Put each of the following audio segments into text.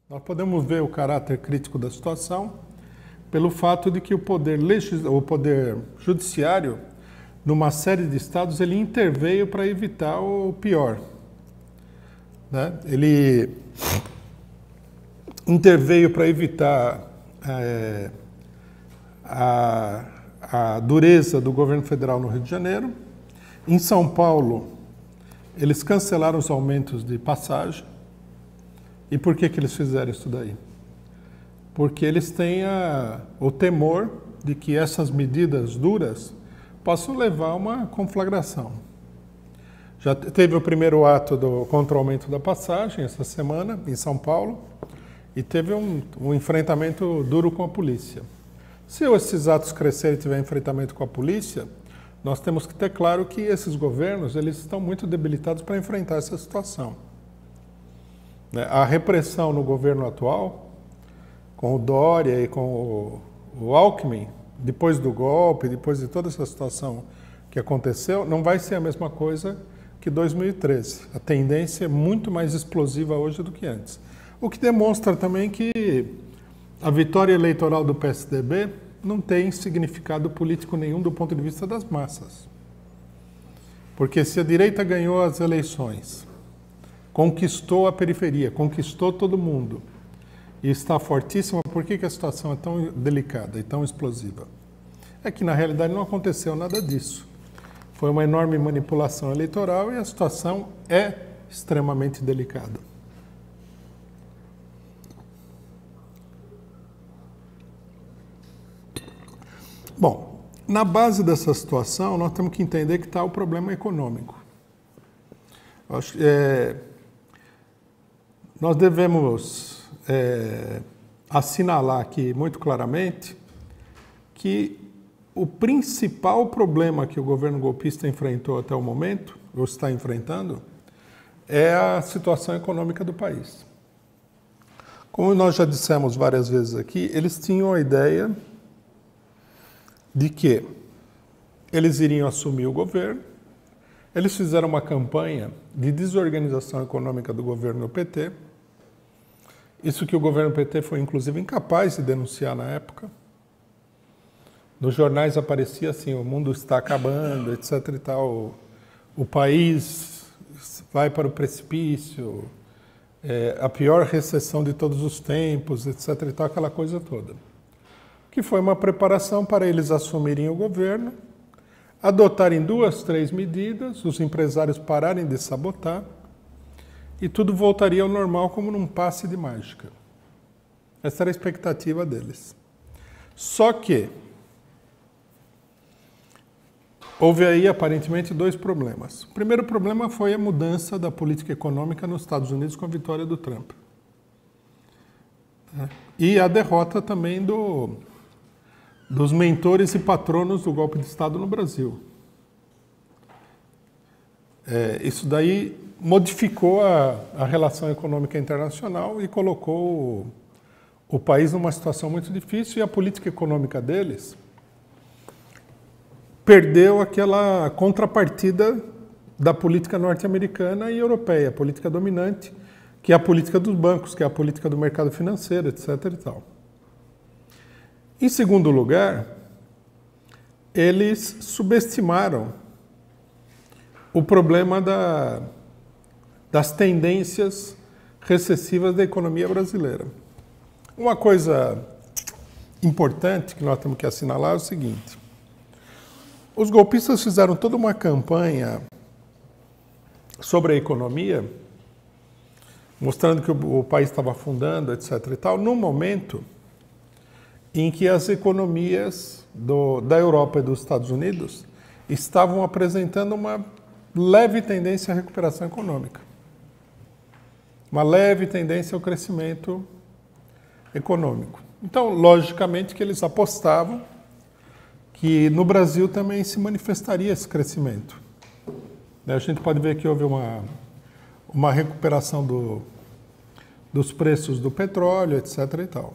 Nós podemos ver o caráter crítico da situação pelo fato de que o poder judiciário, numa série de estados, ele interveio para evitar o pior, né? Ele interveio para evitar a dureza do governo federal no Rio de Janeiro. Em São Paulo, eles cancelaram os aumentos de passagem. E por que eles fizeram isso daí? Porque eles têm o temor de que essas medidas duras possam levar a uma conflagração. Já teve o primeiro ato contra o aumento da passagem essa semana, em São Paulo, e teve um enfrentamento duro com a polícia. Se esses atos crescerem e tiver enfrentamento com a polícia, nós temos que ter claro que esses governos eles estão muito debilitados para enfrentar essa situação. A repressão no governo atual, com o Dória e com o Alckmin, depois do golpe, depois de toda essa situação que aconteceu, não vai ser a mesma coisa que 2013. A tendência é muito mais explosiva hoje do que antes. O que demonstra também que a vitória eleitoral do PSDB não tem significado político nenhum do ponto de vista das massas. Porque se a direita ganhou as eleições, conquistou a periferia, conquistou todo mundo e está fortíssima, por que a situação é tão delicada e tão explosiva? É que, na realidade, não aconteceu nada disso. Foi uma enorme manipulação eleitoral e a situação é extremamente delicada. Bom, na base dessa situação, nós temos que entender que está o problema econômico. Acho que nós devemos assinalar aqui muito claramente que o principal problema que o governo golpista enfrentou até o momento, ou está enfrentando, é a situação econômica do país. Como nós já dissemos várias vezes aqui, eles tinham a ideia de que eles iriam assumir o governo. Eles fizeram uma campanha de desorganização econômica do governo PT. Isso que o governo PT foi, inclusive, incapaz de denunciar na época. Nos jornais aparecia assim, o mundo está acabando, etc. e tal. O país vai para o precipício, a pior recessão de todos os tempos, etc. e tal, aquela coisa toda. Que foi uma preparação para eles assumirem o governo, adotarem 2, 3 medidas, os empresários pararem de sabotar e tudo voltaria ao normal como num passe de mágica. Essa era a expectativa deles. Só que houve aí aparentemente 2 problemas. O primeiro problema foi a mudança da política econômica nos Estados Unidos com a vitória do Trump. E a derrota também dos mentores e patronos do golpe de Estado no Brasil. Isso daí modificou a relação econômica internacional e colocou o país numa situação muito difícil, e a política econômica deles perdeu aquela contrapartida da política norte-americana e europeia, a política dominante, que é a política dos bancos, que é a política do mercado financeiro, etc. e tal. Em segundo lugar, eles subestimaram o problema das tendências recessivas da economia brasileira. Uma coisa importante que nós temos que assinalar é o seguinte: os golpistas fizeram toda uma campanha sobre a economia, mostrando que o país estava afundando, etc. e tal, num momento em que as economias da Europa e dos Estados Unidos estavam apresentando uma leve tendência à recuperação econômica. Uma leve tendência ao crescimento econômico. Então, logicamente que eles apostavam que no Brasil também se manifestaria esse crescimento. A gente pode ver que houve uma recuperação dos preços do petróleo, etc. e tal.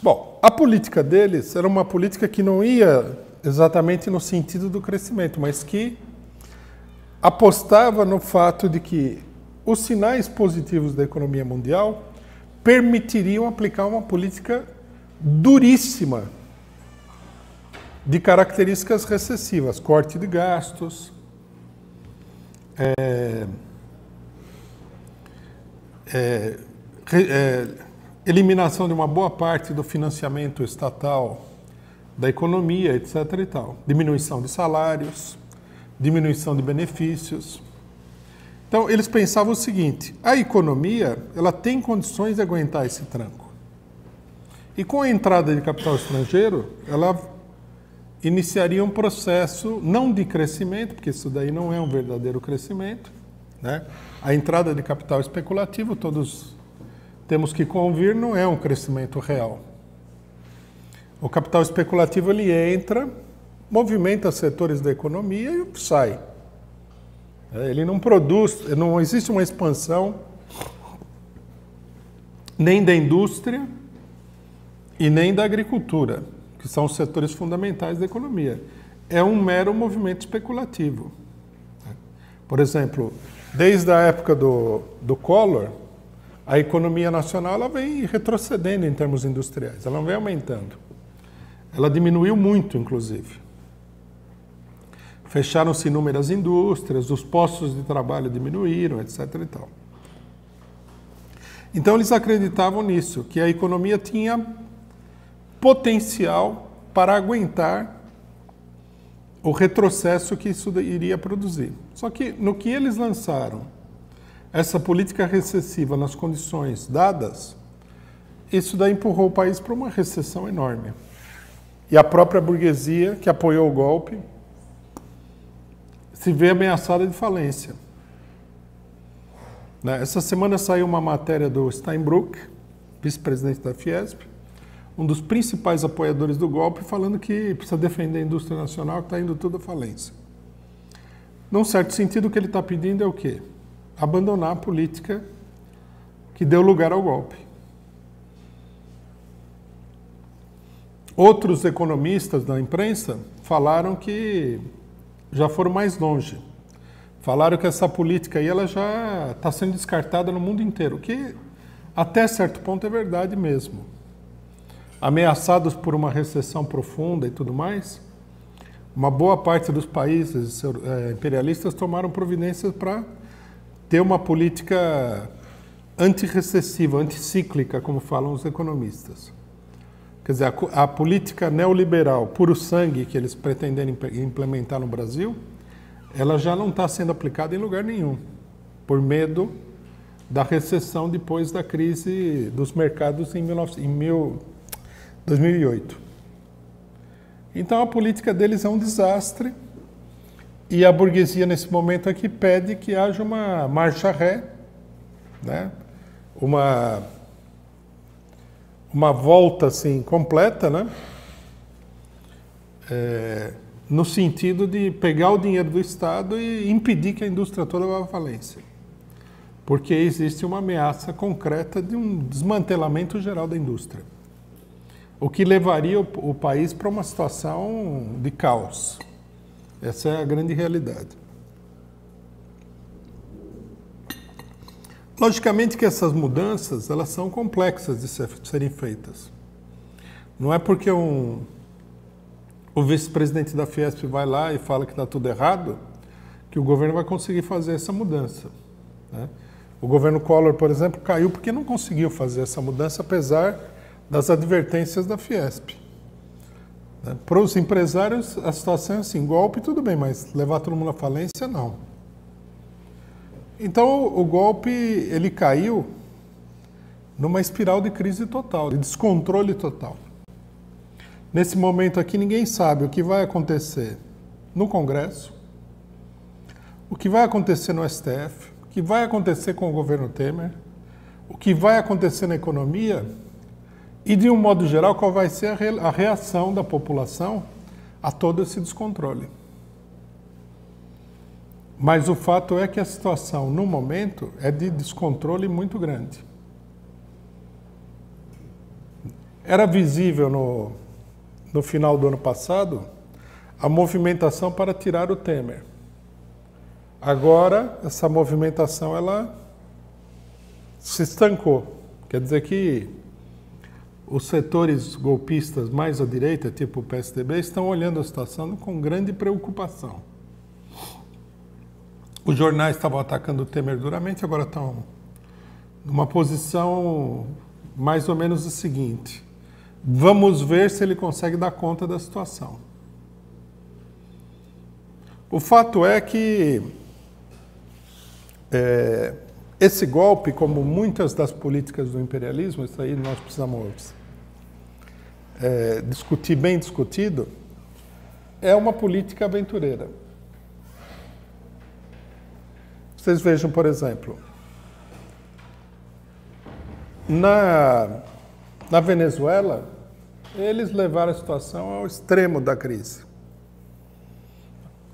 Bom, a política deles era uma política que não ia exatamente no sentido do crescimento, mas que apostava no fato de que os sinais positivos da economia mundial permitiriam aplicar uma política duríssima de características recessivas, corte de gastos, eliminação de uma boa parte do financiamento estatal da economia, etc. e tal, diminuição de salários, diminuição de benefícios. Então, eles pensavam o seguinte: a economia ela tem condições de aguentar esse tranco. E com a entrada de capital estrangeiro, ela iniciaria um processo não de crescimento, porque isso daí não é um verdadeiro crescimento, né? A entrada de capital especulativo, todos temos que convir, não é um crescimento real. O capital especulativo ele entra, movimenta setores da economia e sai. Ele não produz, não existe uma expansão nem da indústria e nem da agricultura, que são os setores fundamentais da economia. É um mero movimento especulativo. Por exemplo, desde a época do Collor, a economia nacional ela vem retrocedendo em termos industriais, ela não vem aumentando. Ela diminuiu muito, inclusive. Fecharam-se inúmeras indústrias, os postos de trabalho diminuíram, etc. e tal. Então, eles acreditavam nisso, que a economia tinha potencial para aguentar o retrocesso que isso iria produzir. Só que, no que eles lançaram essa política recessiva nas condições dadas, isso daí empurrou o país para uma recessão enorme. E a própria burguesia, que apoiou o golpe, se vê ameaçada de falência. Essa semana saiu uma matéria do Steinbrück, vice-presidente da Fiesp, um dos principais apoiadores do golpe, falando que precisa defender a indústria nacional, que está indo tudo à falência. Num certo sentido, o que ele está pedindo é o quê? Abandonar a política que deu lugar ao golpe. Outros economistas da imprensa falaram que já foram mais longe. Falaram que essa política aí ela já está sendo descartada no mundo inteiro, o que até certo ponto é verdade mesmo. Ameaçados por uma recessão profunda e tudo mais, uma boa parte dos países imperialistas tomaram providências para ter uma política antirrecessiva, anticíclica, como falam os economistas. Quer dizer, a política neoliberal puro sangue que eles pretendem implementar no Brasil, ela já não está sendo aplicada em lugar nenhum, por medo da recessão depois da crise dos mercados em 2008. Então a política deles é um desastre e a burguesia nesse momento aqui pede que haja uma marcha ré, né? uma volta assim completa, né? No sentido de pegar o dinheiro do Estado e impedir que a indústria toda vá à falência. Porque existe uma ameaça concreta de um desmantelamento geral da indústria. O que levaria o país para uma situação de caos. Essa é a grande realidade. Logicamente que essas mudanças elas são complexas de serem feitas. Não é porque o vice-presidente da Fiesp vai lá e fala que está tudo errado que o governo vai conseguir fazer essa mudança, né? O governo Collor, por exemplo, caiu porque não conseguiu fazer essa mudança, apesar das advertências da Fiesp. Para os empresários, a situação é assim, golpe tudo bem, mas levar todo mundo à falência, não. Então, o golpe, ele caiu numa espiral de crise total, de descontrole total. Nesse momento aqui, ninguém sabe o que vai acontecer no Congresso, o que vai acontecer no STF, o que vai acontecer com o governo Temer, o que vai acontecer na economia e, de um modo geral, qual vai ser a reação da população a todo esse descontrole. Mas o fato é que a situação, no momento, é de descontrole muito grande. Era visível no final do ano passado a movimentação para tirar o Temer. Agora, essa movimentação ela se estancou. Quer dizer que os setores golpistas mais à direita, tipo o PSDB, estão olhando a situação com grande preocupação. Os jornais estavam atacando o Temer duramente, agora estão numa posição mais ou menos o seguinte: vamos ver se ele consegue dar conta da situação. O fato é que esse golpe, como muitas das políticas do imperialismo, isso aí nós precisamos discutir, bem discutido, é uma política aventureira. Vocês vejam, por exemplo, na Venezuela, eles levaram a situação ao extremo da crise.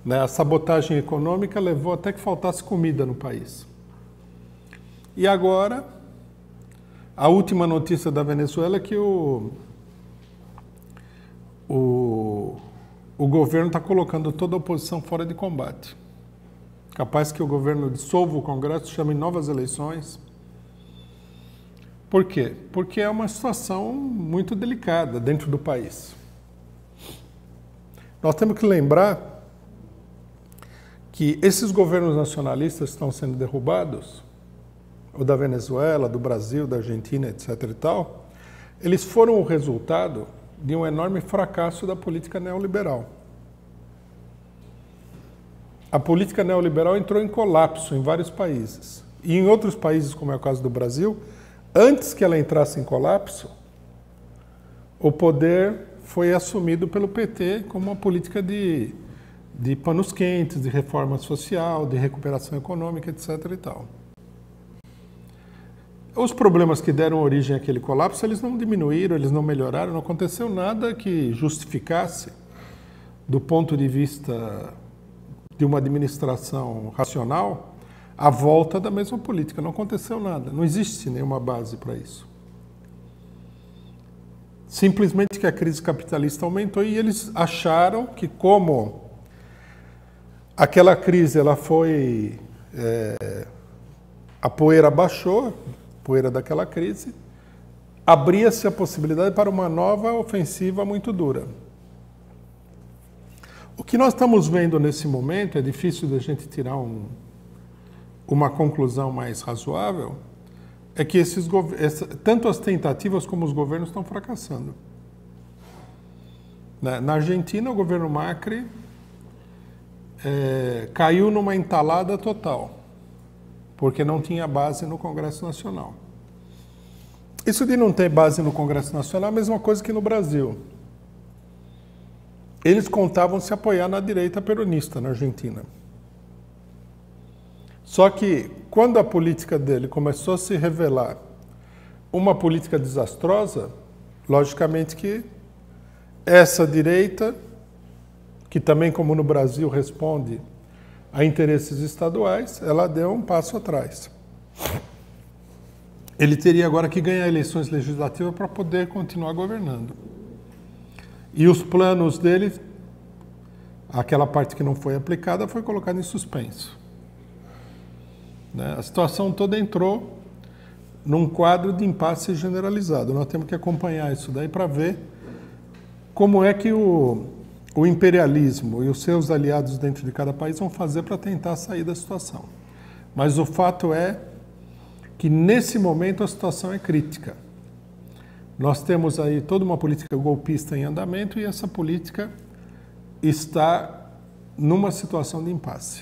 A sabotagem econômica levou até que faltasse comida no país. E agora, a última notícia da Venezuela é que o governo está colocando toda a oposição fora de combate. Capaz que o governo dissolva o Congresso, chame novas eleições. Por quê? Porque é uma situação muito delicada dentro do país. Nós temos que lembrar que esses governos nacionalistas que estão sendo derrubados, o da Venezuela, do Brasil, da Argentina, etc. e tal, eles foram o resultado de um enorme fracasso da política neoliberal. A política neoliberal entrou em colapso em vários países. E em outros países, como é o caso do Brasil, antes que ela entrasse em colapso, o poder foi assumido pelo PT como uma política de panos quentes, de reforma social, de recuperação econômica, etc. e tal. Os problemas que deram origem àquele colapso, eles não diminuíram, eles não melhoraram, não aconteceu nada que justificasse, do ponto de vista de uma administração racional, a volta da mesma política. Não aconteceu nada, não existe nenhuma base para isso. Simplesmente que a crise capitalista aumentou e eles acharam que, como aquela crise ela foi... a poeira baixou, a poeira daquela crise, abria-se a possibilidade para uma nova ofensiva muito dura. O que nós estamos vendo nesse momento, é difícil da gente tirar uma conclusão mais razoável, é que tanto as tentativas como os governos estão fracassando. Na Argentina, o governo Macri caiu numa entalada total, porque não tinha base no Congresso Nacional. Isso de não ter base no Congresso Nacional é a mesma coisa que no Brasil. Eles contavam se apoiar na direita peronista na Argentina. Só que, quando a política dele começou a se revelar uma política desastrosa, logicamente que essa direita, que também, como no Brasil, responde a interesses estaduais, ela deu um passo atrás. Ele teria agora que ganhar eleições legislativas para poder continuar governando. E os planos dele, aquela parte que não foi aplicada, foi colocada em suspenso. A situação toda entrou num quadro de impasse generalizado. Nós temos que acompanhar isso daí para ver como é que o imperialismo e os seus aliados dentro de cada país vão fazer para tentar sair da situação. Mas o fato é que, nesse momento, a situação é crítica. Nós temos aí toda uma política golpista em andamento e essa política está numa situação de impasse.